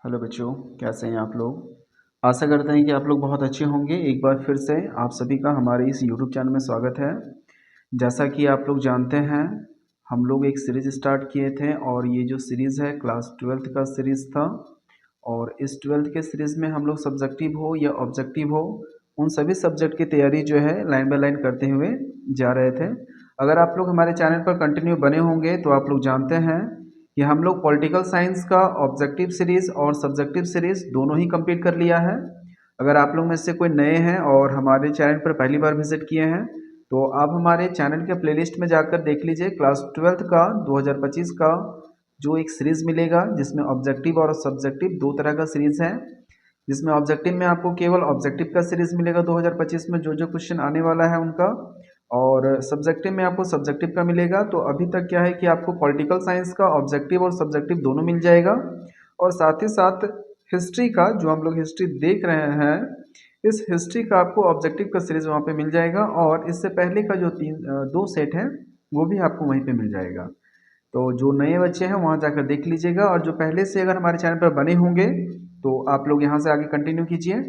Hello बच्चों, कैसे हैं आप लोग। आशा करते हैं कि आप लोग बहुत अच्छे होंगे। एक बार फिर से आप सभी का हमारे इस यूट्यूब चैनल में स्वागत है। जैसा कि आप लोग जानते हैं, हम लोग एक सीरीज़ स्टार्ट किए थे और ये जो सीरीज़ है क्लास 12th का सीरीज़ था। और इस 12th के सीरीज़ में हम लोग सब्जेक्टिव हो या ऑब्जेक्टिव हो, उन सभी सब्जेक्ट की तैयारी जो है लाइन बाय लाइन करते हुए जा रहे थे। अगर आप लोग हमारे चैनल पर कंटिन्यू बने होंगे तो आप लोग जानते हैं कि हम लोग पॉलिटिकल साइंस का ऑब्जेक्टिव सीरीज़ और सब्जेक्टिव सीरीज़ दोनों ही कंप्लीट कर लिया है। अगर आप लोग में से कोई नए हैं और हमारे चैनल पर पहली बार विजिट किए हैं तो आप हमारे चैनल के प्लेलिस्ट में जाकर देख लीजिए। क्लास 12th का 2025 का जो एक सीरीज़ मिलेगा जिसमें ऑब्जेक्टिव और सब्जेक्टिव दो तरह का सीरीज़ है। जिसमें ऑब्जेक्टिव में आपको केवल ऑब्जेक्टिव का सीरीज़ मिलेगा 2025 में, जो जो क्वेश्चन आने वाला है उनका। और सब्जेक्टिव में आपको सब्जेक्टिव का मिलेगा। तो अभी तक क्या है कि आपको पॉलिटिकल साइंस का ऑब्जेक्टिव और सब्जेक्टिव दोनों मिल जाएगा। और साथ ही साथ हिस्ट्री का, जो हम लोग हिस्ट्री देख रहे हैं, इस हिस्ट्री का आपको ऑब्जेक्टिव का सीरीज़ वहाँ पे मिल जाएगा। और इससे पहले का जो दो सेट है वो भी आपको वहीं पे मिल जाएगा। तो जो नए बच्चे हैं वहाँ जाकर देख लीजिएगा, और जो पहले से अगर हमारे चैनल पर बने होंगे तो आप लोग यहाँ से आगे कंटिन्यू कीजिए।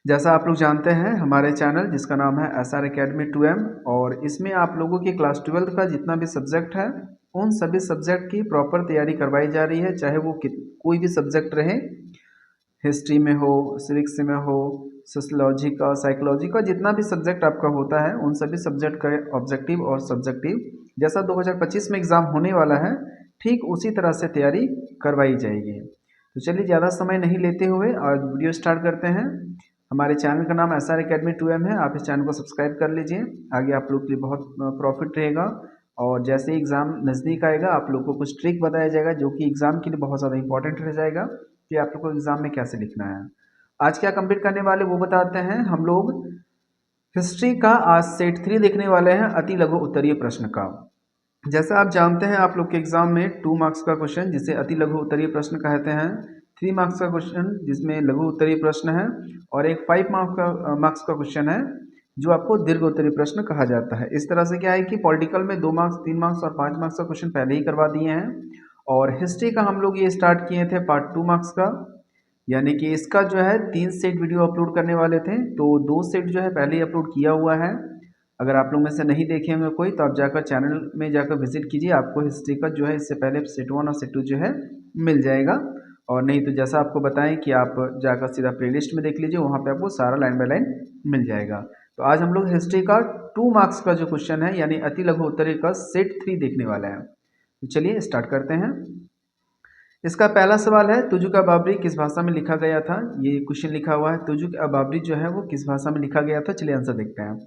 जैसा आप लोग जानते हैं, हमारे चैनल जिसका नाम है SR Academy 2M, और इसमें आप लोगों की क्लास 12th का जितना भी सब्जेक्ट है उन सभी सब्जेक्ट की प्रॉपर तैयारी करवाई जा रही है, चाहे वो कोई भी सब्जेक्ट रहे। हिस्ट्री में हो, सिविक्स में हो, सोशलॉजी का, साइकोलॉजी का, जितना भी सब्जेक्ट आपका होता है उन सभी सब्जेक्ट का ऑब्जेक्टिव और सब्जेक्टिव जैसा 2025 में एग्ज़ाम होने वाला है ठीक उसी तरह से तैयारी करवाई जाएगी। तो चलिए ज़्यादा समय नहीं लेते हुए आज वीडियो स्टार्ट करते हैं। हमारे चैनल का नाम SR Academy 2M है। आप इस चैनल को सब्सक्राइब कर लीजिए, आगे आप लोग के लिए बहुत प्रॉफिट रहेगा। और जैसे ही एग्ज़ाम नज़दीक आएगा आप लोग को कुछ ट्रिक बताया जाएगा जो कि एग्ज़ाम के लिए बहुत ज़्यादा इंपॉर्टेंट रह जाएगा कि आप लोग को एग्ज़ाम में कैसे लिखना है। आज क्या कंप्लीट करने वाले वो बताते हैं। हम लोग हिस्ट्री का आज सेट 3 देखने वाले हैं, अति लघु उत्तरीय प्रश्न का। जैसा आप जानते हैं, आप लोग के एग्जाम में 2 मार्क्स का क्वेश्चन जिसे अति लघु उत्तरीय प्रश्न कहते हैं, 3 मार्क्स का क्वेश्चन जिसमें लघु उत्तरीय प्रश्न है, और एक 5 मार्क्स का क्वेश्चन है जो आपको दीर्घ उत्तरीय प्रश्न कहा जाता है। इस तरह से क्या है कि पॉलिटिकल में 2 मार्क्स, 3 मार्क्स और 5 मार्क्स का क्वेश्चन पहले ही करवा दिए हैं। और हिस्ट्री का हम लोग ये स्टार्ट किए थे पार्ट 2 मार्क्स का, यानी कि इसका जो है 3 सेट वीडियो अपलोड करने वाले थे, तो 2 सेट जो है पहले ही अपलोड किया हुआ है। अगर आप लोग में से नहीं देखे होंगे कोई तो आप जाकर चैनल में जाकर विजिट कीजिए, आपको हिस्ट्री का जो है इससे पहले सेट 1 और सेट 2 जो है मिल जाएगा। और नहीं तो जैसा आपको बताएं कि आप जाकर सीधा प्लेलिस्ट में देख लीजिए, वहाँ पे आपको सारा लाइन बाय लाइन मिल जाएगा। तो आज हम लोग हिस्ट्री का 2 मार्क्स का जो क्वेश्चन है यानी अति लघु उत्तरीय का सेट 3 देखने वाला है। तो चलिए स्टार्ट करते हैं। इसका पहला सवाल है, तुजुक बाबरी किस भाषा में लिखा गया था। ये क्वेश्चन लिखा हुआ है तुजुक बाबरी जो है वो किस भाषा में लिखा गया था। चलिए आंसर देखते हैं।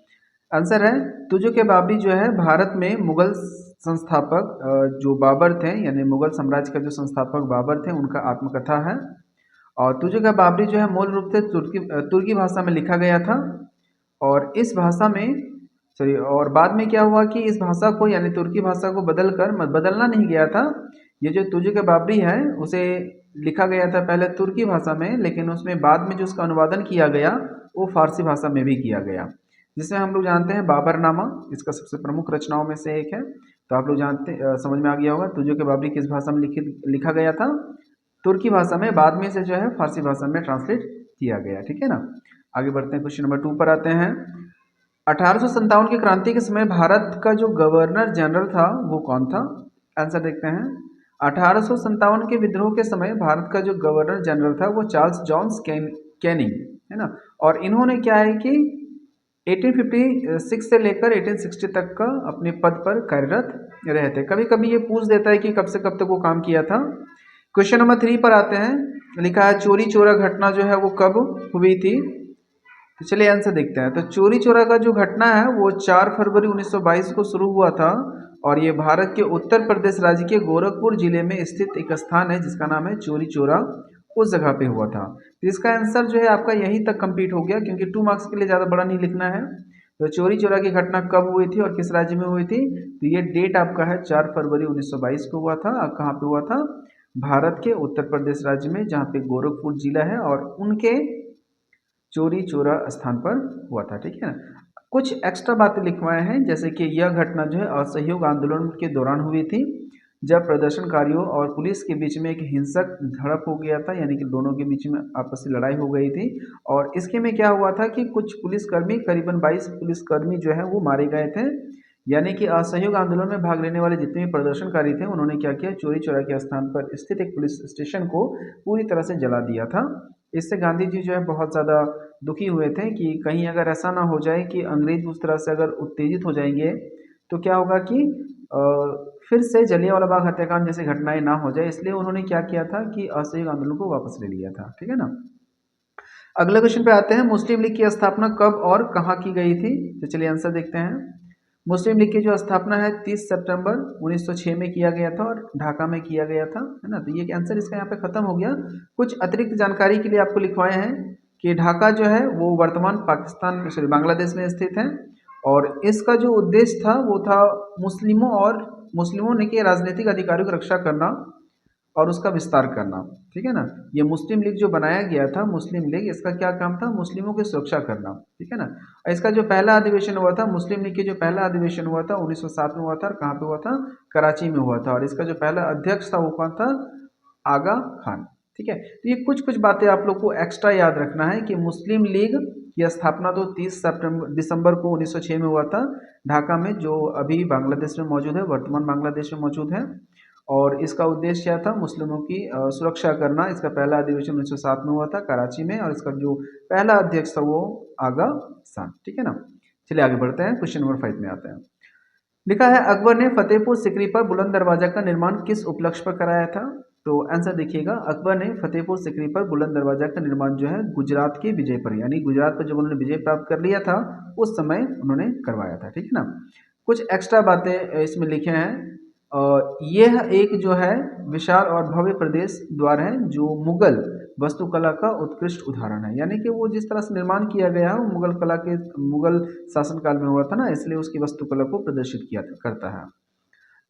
आंसर है तुजुक बाबरी जो है भारत में मुगल संस्थापक जो बाबर थे, यानी मुगल साम्राज्य का जो संस्थापक बाबर थे उनका आत्मकथा है। और तुजुक बाबरी जो है मूल रूप से तुर्की भाषा में लिखा गया था। और इस भाषा में सॉरी और बाद में क्या हुआ कि इस भाषा को यानी तुर्की भाषा को बदलना नहीं गया था। ये जो तुजुक बाबरी है उसे लिखा गया था पहले तुर्की भाषा में, लेकिन उसमें बाद में जो उसका अनुवादन किया गया वो फारसी भाषा में भी किया गया, जिसे हम लोग जानते हैं बाबरनामा। इसका सबसे प्रमुख रचनाओं में से एक है। तो आप लोग जानते समझ में आ गया होगा तुजुक बाबरी किस भाषा में लिखा गया था, तुर्की भाषा में, बाद में से जो है फारसी भाषा में ट्रांसलेट किया गया। ठीक है ना। आगे बढ़ते हैं, क्वेश्चन नंबर 2 पर आते हैं। 1857 की क्रांति के समय भारत का जो गवर्नर जनरल था वो कौन था। आंसर देखते हैं। 1857 के विद्रोह के समय भारत का जो गवर्नर जनरल था वो चार्ल्स जॉन्स कैनिंग है ना। और इन्होंने क्या है कि 1856 से लेकर 1860 तक का अपने पद पर कार्यरत रहे थे। कभी कभी ये पूछ देता है कि कब से कब तक वो काम किया था। क्वेश्चन नंबर 3 पर आते हैं। लिखा है चोरी चोरा घटना जो है वो कब हुई थी। तो चलिए आंसर देखते हैं। तो चोरी चोरा का जो घटना है वो 4 फरवरी 1922 को शुरू हुआ था, और ये भारत के उत्तर प्रदेश राज्य के गोरखपुर जिले में स्थित एक स्थान है जिसका नाम है चोरी चोरा, उस जगह पे हुआ था। तो इसका आंसर जो है आपका यहीं तक कंप्लीट हो गया, क्योंकि 2 मार्क्स के लिए ज़्यादा बड़ा नहीं लिखना है। तो चोरी चोरा की घटना कब हुई थी और किस राज्य में हुई थी, तो ये डेट आपका है 4 फरवरी 1922 को हुआ था। कहाँ पे हुआ था, भारत के उत्तर प्रदेश राज्य में, जहाँ पे गोरखपुर जिला है, और उनके चोरी चोरा स्थान पर हुआ था। ठीक है ना। कुछ एक्स्ट्रा बातें लिखवाए हैं, जैसे कि यह घटना जो है असहयोग आंदोलन के दौरान हुई थी। जब प्रदर्शनकारियों और पुलिस के बीच में एक हिंसक झड़प हो गया था, यानी कि दोनों के बीच में आपसी लड़ाई हो गई थी। और इसके में क्या हुआ था कि कुछ पुलिसकर्मी, करीबन 22 पुलिसकर्मी जो है वो मारे गए थे। यानी कि असहयोग आंदोलन में भाग लेने वाले जितने भी प्रदर्शनकारी थे, उन्होंने क्या किया, चोरी चोरा के स्थान पर स्थित एक पुलिस स्टेशन को पूरी तरह से जला दिया था। इससे गांधी जी जो है बहुत ज़्यादा दुखी हुए थे कि कहीं अगर ऐसा ना हो जाए कि अंग्रेज उस तरह से अगर उत्तेजित हो जाएंगे तो क्या होगा कि अ, फिर से जलियांवाला बाग हत्याकांड जैसी घटनाएं ना हो जाए। इसलिए उन्होंने क्या किया था कि असहयोग आंदोलन को वापस ले लिया था। ठीक है ना। अगले क्वेश्चन पे आते हैं, मुस्लिम लीग की स्थापना कब और कहाँ की गई थी। तो चलिए आंसर देखते हैं। मुस्लिम लीग की जो स्थापना है 30 सितंबर 1906 में किया गया था और ढाका में किया गया था, है ना। तो ये आंसर इसका यहाँ पे खत्म हो गया। कुछ अतिरिक्त जानकारी के लिए आपको लिखवाए हैं कि ढाका जो है वो वर्तमान पाकिस्तान, सॉरी बांग्लादेश में स्थित है। और इसका जो उद्देश्य था वो था मुस्लिमों ने के राजनीतिक अधिकारों की रक्षा करना और उसका विस्तार करना। ठीक है ना। ये मुस्लिम लीग जो बनाया गया था, मुस्लिम लीग, इसका क्या काम था, मुस्लिमों की सुरक्षा करना। ठीक है ना। और इसका जो पहला अधिवेशन हुआ था, मुस्लिम लीग की जो पहला अधिवेशन हुआ था 1907 में हुआ था। और कहाँ पे हुआ था, कराची में हुआ था। और इसका जो पहला अध्यक्ष था वो कौन था, आगा खान। ठीक है। तो ये कुछ कुछ बातें आप लोग को एक्स्ट्रा याद रखना है कि मुस्लिम लीग की स्थापना तो 30 दिसंबर को 1906 में हुआ था, ढाका में, जो अभी बांग्लादेश में मौजूद है, वर्तमान बांग्लादेश में मौजूद है। और इसका उद्देश्य क्या था, मुस्लिमों की सुरक्षा करना। इसका पहला अधिवेशन 1907 में हुआ था कराची में। और इसका जो पहला अध्यक्ष था वो आगा खान। ठीक है ना। चलिए आगे बढ़ते हैं, क्वेश्चन नंबर 5 में आते हैं। लिखा है, अकबर ने फतेहपुर सिकरी पर बुलंद दरवाजा का निर्माण किस उपलक्ष्य पर कराया था। तो आंसर देखिएगा, अकबर ने फतेहपुर सिकरी पर बुलंद दरवाजा का निर्माण जो है गुजरात की विजय पर, यानी गुजरात पर जब उन्होंने विजय प्राप्त कर लिया था उस समय उन्होंने करवाया था। ठीक है ना। कुछ एक्स्ट्रा बातें इसमें लिखे हैं। यह एक जो है विशाल और भव्य प्रदेश द्वार है जो मुगल वास्तुकला का उत्कृष्ट उदाहरण है। यानी कि वो जिस तरह से निर्माण किया गया है वो मुगल शासनकाल में हुआ था ना, इसलिए उसकी वास्तुकला को प्रदर्शित किया करता है।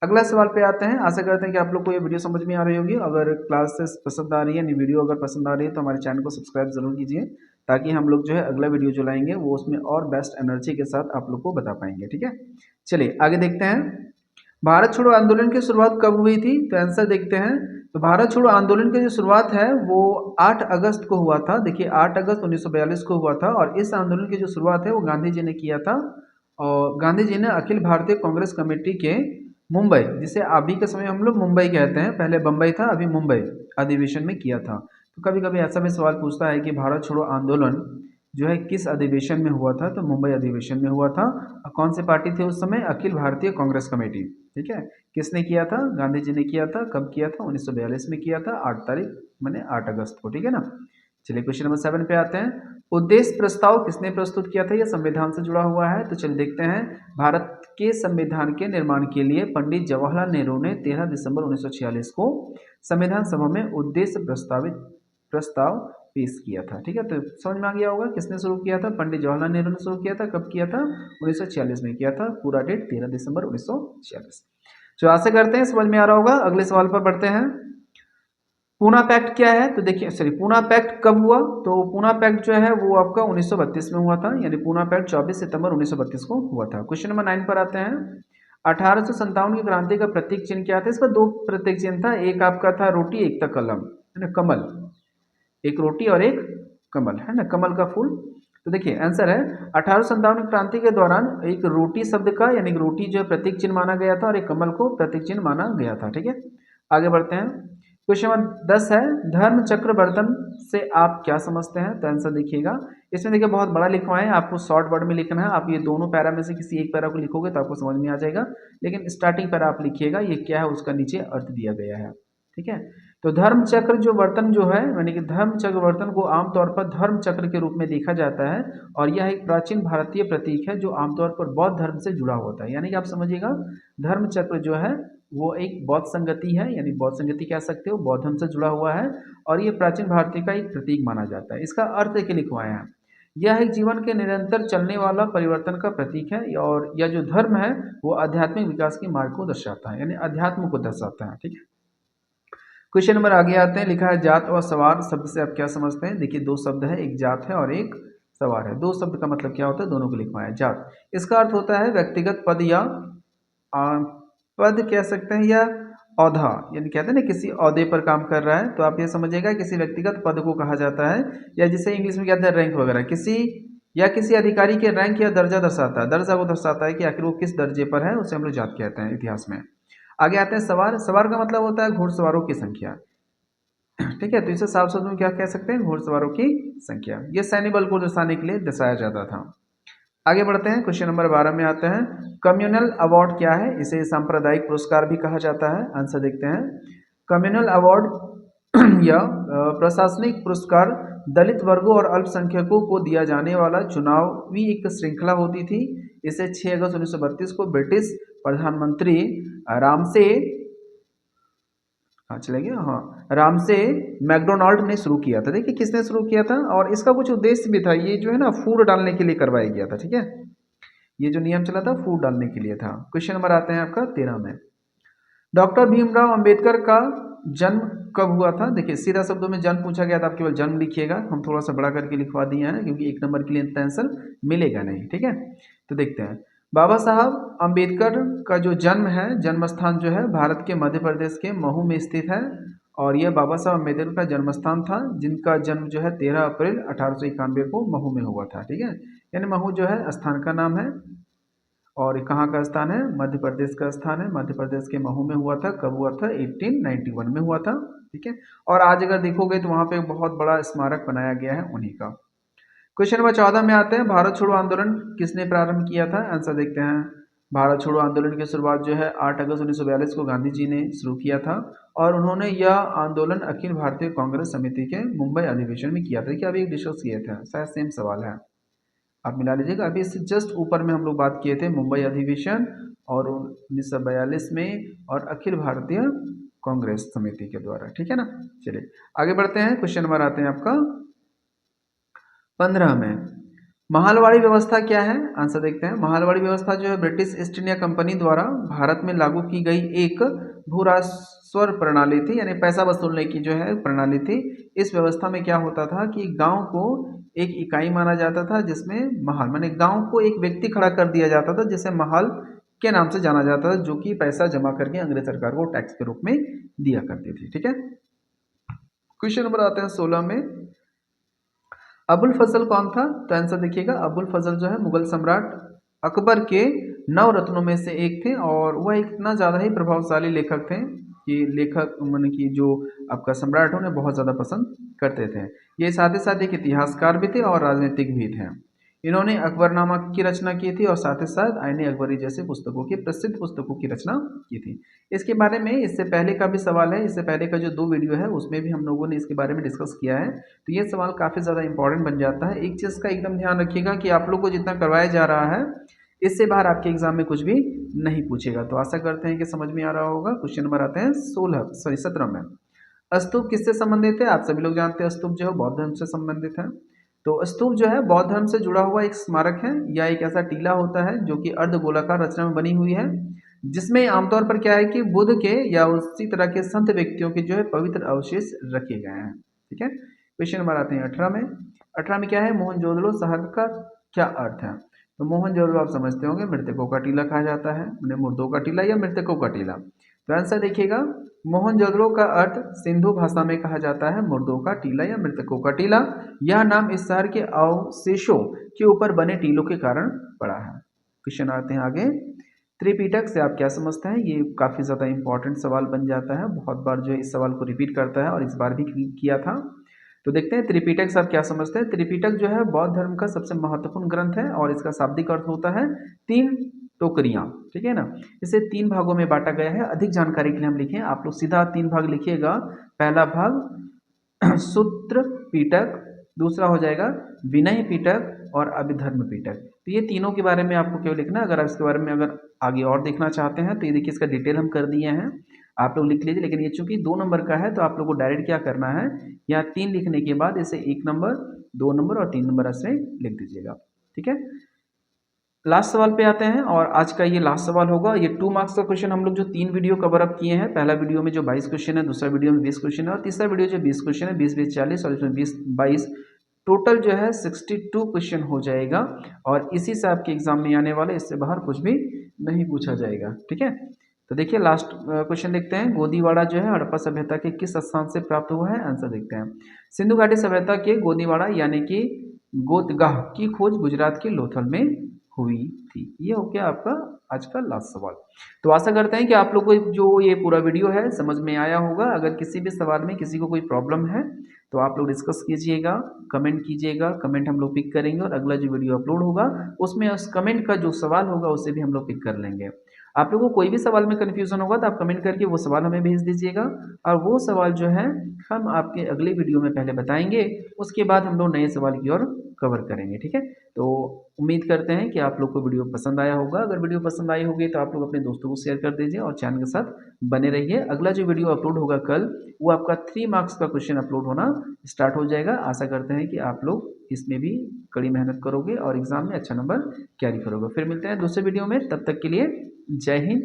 अगला सवाल पे आते हैं। आशा करते हैं कि आप लोग को ये वीडियो समझ में आ रही होगी। अगर क्लासेस पसंद आ रही है, वीडियो अगर पसंद आ रही है तो हमारे चैनल को सब्सक्राइब जरूर कीजिए, ताकि हम लोग जो है अगला वीडियो जो लाएंगे वो उसमें और बेस्ट एनर्जी के साथ आप लोग को बता पाएंगे। ठीक है। चलिए आगे देखते हैं, भारत छोड़ो आंदोलन की शुरुआत कब हुई थी। तो आंसर देखते हैं। तो भारत छोड़ो आंदोलन की जो शुरुआत है वो 8 अगस्त को हुआ था। देखिए 8 अगस्त 1942 को हुआ था। और इस आंदोलन की जो शुरुआत है वो गांधी जी ने किया था। और गांधी जी ने अखिल भारतीय कांग्रेस कमेटी के मुंबई, जिसे अभी के समय हम लोग मुंबई कहते हैं, पहले बम्बई था, अभी मुंबई अधिवेशन में किया था। तो कभी कभी ऐसा भी सवाल पूछता है कि भारत छोड़ो आंदोलन जो है किस अधिवेशन में हुआ था। तो मुंबई अधिवेशन में हुआ था। और कौन सी पार्टी थी उस समय, अखिल भारतीय कांग्रेस कमेटी। ठीक है। किसने किया था, गांधी जी ने किया था। कब किया था, 1942 में किया था, 8 तारीख मैंने 8 अगस्त को। ठीक है ना। चलिए क्वेश्चन नंबर 7 पे आते हैं। उद्देश्य प्रस्ताव किसने प्रस्तुत किया था, यह संविधान से जुड़ा हुआ है। तो चलिए देखते हैं। भारत के संविधान के निर्माण के लिए पंडित जवाहरलाल नेहरू ने 13 दिसंबर 1946 को संविधान सभा में उद्देश्य प्रस्ताव पेश किया था। ठीक है। तो समझ में आ गया होगा किसने शुरू किया था, पंडित जवाहरलाल नेहरू ने शुरू किया था। कब किया था, 1946 में किया था। पूरा डेट 13 दिसंबर 1946। तो आशा करते हैं समझ में आ रहा होगा। अगले सवाल पर बढ़ते हैं। पूना पैक्ट क्या है। तो देखिए, सॉरी, पूना पैक्ट कब हुआ। तो पूना पैक्ट जो है वो आपका 1932 में हुआ था। यानी पूना पैक्ट 24 सितंबर 1932 को हुआ था। क्वेश्चन नंबर 9 पर आते हैं। 1857 की क्रांति का प्रतीक चिन्ह क्या था। इसका 2 प्रतीक चिन्ह था, एक आपका था रोटी, एक था कलम, है ना, कमल। एक रोटी और एक कमल, है ना, कमल का फूल। तो देखिए आंसर है 1857 की क्रांति के दौरान एक रोटी शब्द का, यानी कि रोटी जो है प्रतीक चिन्ह माना गया था और एक कमल को प्रतीक चिन्ह माना गया था। ठीक है। आगे बढ़ते हैं। क्वेश्चन नंबर 10 है, धर्म चक्र बर्तन से आप क्या समझते हैं। तो आंसर देखिएगा। इसमें देखिए बहुत बड़ा लिखवाए हैं, आपको शॉर्ट वर्ड में लिखना है। आप ये दोनों पैरा में से किसी एक पैरा को लिखोगे तो आपको समझ में आ जाएगा, लेकिन स्टार्टिंग पैरा आप लिखिएगा, ये क्या है उसका नीचे अर्थ दिया गया है। ठीक है। तो धर्म चक्र जो बर्तन जो है, यानी कि धर्म चक्र बर्तन को आमतौर पर धर्म चक्र के रूप में देखा जाता है। और यह एक प्राचीन भारतीय प्रतीक है जो आमतौर पर बौद्ध धर्म से जुड़ा होता है। यानी कि आप समझिएगा, धर्म चक्र जो है वो एक बौद्ध संगति है, यानी बौद्ध संगति कह सकते हो, बौद्ध धर्म से जुड़ा हुआ है। और ये प्राचीन भारतीय का एक प्रतीक माना जाता है। इसका अर्थ देखिए लिखवाए हैं, यह एक जीवन के निरंतर चलने वाला परिवर्तन का प्रतीक है। और यह जो धर्म है वो आध्यात्मिक विकास के मार्ग को दर्शाता है, यानी अध्यात्म को दर्शाता है। ठीक है। क्वेश्चन नंबर आगे आते हैं। लिखा है, जात और सवार शब्द से आप क्या समझते हैं। देखिए 2 शब्द है, एक जात है और एक सवार है। 2 शब्द का मतलब क्या होता है, दोनों को लिखवाया है। जात, इसका अर्थ होता है व्यक्तिगत पद या पद कह सकते हैं, या औधा, यानी कहते हैं ना किसी औहदे पर काम कर रहा है, तो आप ये समझिएगा किसी व्यक्तिगत पद को कहा जाता है, या जिसे इंग्लिश में कहते हैं रैंक वगैरह, किसी अधिकारी के रैंक या दर्जा दर्शाता है, दर्जा को दर्शाता है कि आखिर वो किस दर्जे पर है, उसे हम लोग जात कहते हैं इतिहास में। आगे आते हैं सवार। सवार का मतलब होता है घुड़सवारों की संख्या। ठीक है, तो इसे साफ शब्दों में क्या कह सकते हैं, घुड़सवारों की संख्या। ये सैन्य बल को दर्शाने के लिए दर्शाया जाता था। आगे बढ़ते हैं, क्वेश्चन नंबर 12 में आते हैं। कम्युनल अवार्ड क्या है? इसे सांप्रदायिक पुरस्कार भी कहा जाता है। आंसर देखते हैं। कम्युनल अवार्ड या प्रशासनिक पुरस्कार दलित वर्गों और अल्पसंख्यकों को दिया जाने वाला चुनावी एक श्रृंखला होती थी। इसे 6 अगस्त 1932 को ब्रिटिश प्रधानमंत्री रामसे चले गया, हाँ, रामसे मैकडोनाल्ड ने शुरू किया था। देखिए किसने शुरू किया था, और इसका कुछ उद्देश्य भी था। ये जो है ना फूड डालने के लिए करवाया गया था। ठीक है, ये जो नियम चला था फूड डालने के लिए था। क्वेश्चन नंबर आते हैं आपका 13 में। डॉक्टर भीमराव अंबेडकर का जन्म कब हुआ था? देखिए सीधा शब्दों में जन्म पूछा गया था, आप केवल जन्म लिखिएगा। हम थोड़ा सा बड़ा करके लिखवा दिए हैं क्योंकि 1 नंबर के लिए आंसर मिलेगा नहीं। ठीक है, तो देखते हैं। बाबा साहब अंबेडकर का जो जन्म है, जन्म स्थान जो है भारत के मध्य प्रदेश के महू में स्थित है। और यह बाबा साहब अम्बेडकर का जन्म स्थान था, जिनका जन्म जो है 13 अप्रैल 1891 को महू में हुआ था। ठीक है, यानी महू जो है स्थान का नाम है, और कहाँ का स्थान है? मध्य प्रदेश का स्थान है। मध्य प्रदेश के महू में हुआ था। कब हुआ था? 1891 में हुआ था। ठीक है, और आज अगर देखोगे तो वहाँ पे बहुत बड़ा स्मारक बनाया गया है उन्हीं का। क्वेश्चन नंबर 14 में आते हैं। भारत छोड़ो आंदोलन किसने प्रारंभ किया था? आंसर देखते हैं। भारत छोड़ो आंदोलन की शुरुआत जो है 8 अगस्त 1942 को गांधी जी ने शुरू किया था, और उन्होंने यह आंदोलन अखिल भारतीय कांग्रेस समिति के मुंबई अधिवेशन में किया था। देखिए अभी डिस्कस किए थे, शायद सेम सवाल है, आप मिला लीजिएगा। अभी इससे जस्ट ऊपर में हम लोग बात किए थे मुंबई अधिवेशन और 1942 में, और अखिल भारतीय कांग्रेस समिति के द्वारा। ठीक है ना, चलिए आगे बढ़ते हैं। क्वेश्चन नंबर आते हैं आपका 15 में। महालवाड़ी व्यवस्था क्या है? आंसर देखते हैं। महालवाड़ी व्यवस्था जो है ब्रिटिश ईस्ट इंडिया कंपनी द्वारा भारत में लागू की गई एक भू राजस्व प्रणाली थी, यानी पैसा वसूलने की जो है प्रणाली थी। इस व्यवस्था में क्या होता था कि गांव को एक इकाई माना जाता था, जिसमें महाल माने गांव को एक व्यक्ति खड़ा कर दिया जाता था, जिसे महाल के नाम से जाना जाता था, जो कि पैसा जमा करके अंग्रेज सरकार को टैक्स के रूप में दिया करती थी। ठीक है, क्वेश्चन नंबर आते हैं 16 में। अबुल फजल कौन था? तो आंसर देखिएगा। अबुल फजल जो है मुगल सम्राट अकबर के 9 रत्नों में से एक थे, और वह इतना ज़्यादा ही प्रभावशाली लेखक थे कि लेखक मन की जो आपका सम्राट है उन्हें बहुत ज़्यादा पसंद करते थे। ये साथ ही साथ एक इतिहासकार भी थे और राजनीतिक भी थे। इन्होंने अकबरनामा की रचना की थी, और साथ ही साथ आईने अकबरी जैसे पुस्तकों की प्रसिद्ध पुस्तकों की रचना की थी। इसके बारे में इससे पहले का भी सवाल है, इससे पहले का जो 2 वीडियो है उसमें भी हम लोगों ने इसके बारे में डिस्कस किया है। तो ये सवाल काफ़ी ज़्यादा इंपॉर्टेंट बन जाता है। एक चीज़ का एकदम ध्यान रखिएगा कि आप लोग को जितना करवाया जा रहा है, इससे बाहर आपके एग्जाम में कुछ भी नहीं पूछेगा। तो आशा करते हैं कि समझ में आ रहा होगा। क्वेश्चन नंबर आते हैं 17 में। स्तूप किससे संबंधित है? आप सभी लोग जानते हैं स्तूप जो है बौद्ध धर्म से संबंधित है। तो स्तूप जो है बौद्ध धर्म से जुड़ा हुआ एक स्मारक है, या एक ऐसा टीला होता है जो कि अर्ध गोलाकार रचना में बनी हुई है, जिसमें आमतौर पर क्या है कि बुद्ध के या उसी तरह के संत व्यक्तियों के जो है पवित्र अवशेष रखे गए हैं। ठीक है, क्वेश्चन नंबर आते हैं 18 में। 18 में क्या है? मोहनजोदड़ो शहर का क्या अर्थ है? तो मोहनजोदड़ो आप समझते होंगे मृतकों का टीला कहा जाता है, मुर्दों का टीला या मृतकों का टीला। तो आंसर देखिएगा। मोहनजोदड़ो का अर्थ सिंधु भाषा में कहा जाता है मुर्दों का टीला या मृतकों का टीला। यह नाम इस शहर के अवशेषों के ऊपर बने टीलों के कारण पड़ा है। क्वेश्चन आते हैं आगे। त्रिपिटक से आप क्या समझते हैं? ये काफ़ी ज़्यादा इंपॉर्टेंट सवाल बन जाता है, बहुत बार जो है इस सवाल को रिपीट करता है, और इस बार भी किया था। तो देखते हैं त्रिपिटक से आप क्या समझते हैं। त्रिपिटक जो है बौद्ध धर्म का सबसे महत्वपूर्ण ग्रंथ है, और इसका शाब्दिक अर्थ होता है 3 टोकरियाँ। ठीक है ना, इसे 3 भागों में बांटा गया है। अधिक जानकारी के लिए हम लिखें, आप लोग सीधा 3 भाग लिखिएगा। पहला भाग सूत्र पिटक, दूसरा हो जाएगा विनय पिटक, और अभिधर्म पिटक। तो ये तीनों के बारे में आपको क्यों लिखना है। अगर आप इसके बारे में अगर आगे और देखना चाहते हैं तो ये देखिए इसका डिटेल हम कर दिए हैं, आप लोग लिख लीजिए। लेकिन ये चूंकि 2 नंबर का है तो आप लोग को डायरेक्ट क्या करना है, यहाँ 3 लिखने के बाद इसे 1 नंबर, 2 नंबर और 3 नंबर ऐसे लिख दीजिएगा। ठीक है, लास्ट सवाल पे आते हैं, और आज का ये लास्ट सवाल होगा। ये 2 मार्क्स का क्वेश्चन हम लोग जो 3 वीडियो कवर अप किए हैं, पहला वीडियो में जो 22 क्वेश्चन है, दूसरा वीडियो में 20 क्वेश्चन है, और तीसरा वीडियो जो 20 क्वेश्चन है, 20 20 40 और इसमें 20 22, टोटल जो है 62 क्वेश्चन हो जाएगा। और इसी से आपके एग्जाम में आने वाले, इससे बाहर कुछ भी नहीं पूछा जाएगा। ठीक है, तो देखिए लास्ट क्वेश्चन देखते हैं, गोदीवाड़ा जो है हड़प्पा सभ्यता के किस स्थान से प्राप्त हुआ है? आंसर देखते हैं। सिंधु घाटी सभ्यता के गोदीवाड़ा यानी कि गोदगाह की खोज गुजरात के लोथल में हुई थी। ये हो गया आपका आज का लास्ट सवाल। तो आशा करते हैं कि आप लोग को जो ये पूरा वीडियो है समझ में आया होगा। अगर किसी भी सवाल में किसी को कोई प्रॉब्लम है तो आप लोग डिस्कस कीजिएगा, कमेंट कीजिएगा, कमेंट हम लोग पिक करेंगे और अगला जो वीडियो अपलोड होगा उसमें उस कमेंट का जो सवाल होगा उसे भी हम लोग पिक कर लेंगे। आप लोगों को कोई भी सवाल में कन्फ्यूजन होगा तो आप कमेंट करके वो सवाल हमें भेज दीजिएगा और वो सवाल जो है हम आपके अगले वीडियो में पहले बताएंगे, उसके बाद हम लोग नए सवाल की ओर कवर करेंगे। ठीक है, तो उम्मीद करते हैं कि आप लोग को वीडियो पसंद आया होगा। अगर वीडियो पसंद आई होगी तो आप लोग अपने दोस्तों को शेयर कर दीजिए और चैनल के साथ बने रहिए। अगला जो वीडियो अपलोड होगा कल, वो आपका 3 मार्क्स का क्वेश्चन अपलोड होना स्टार्ट हो जाएगा। आशा करते हैं कि आप लोग इसमें भी कड़ी मेहनत करोगे और एग्जाम में अच्छा नंबर कैरी करोगे। फिर मिलते हैं दूसरे वीडियो में, तब तक के लिए जय हिंद,